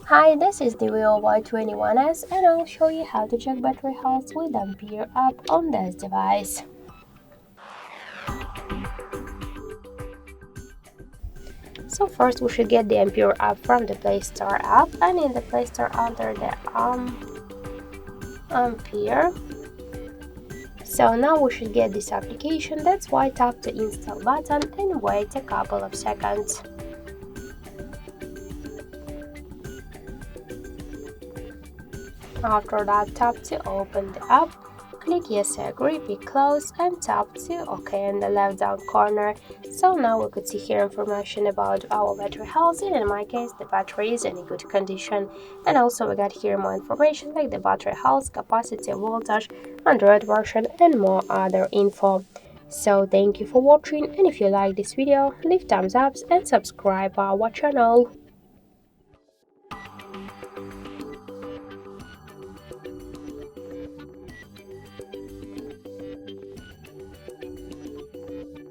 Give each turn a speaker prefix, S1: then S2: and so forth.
S1: Hi, this is the VIVO Y21S and I'll show you how to check battery health with Ampere app on this device. So first we should get the Ampere app from the Play Store app, and in the Play Store under the Ampere. So now we should get this application. That's why tap the install button and wait a couple of seconds. After that, tap to open the app, click yes I agree, pick close and tap to OK in the left down corner. So now we could see here information about our battery health, and in my case the battery is in a good condition. And also we got here more information like the battery health, capacity, voltage, Android version and more other info. So thank you for watching, and if you like this video, leave thumbs up and subscribe our channel.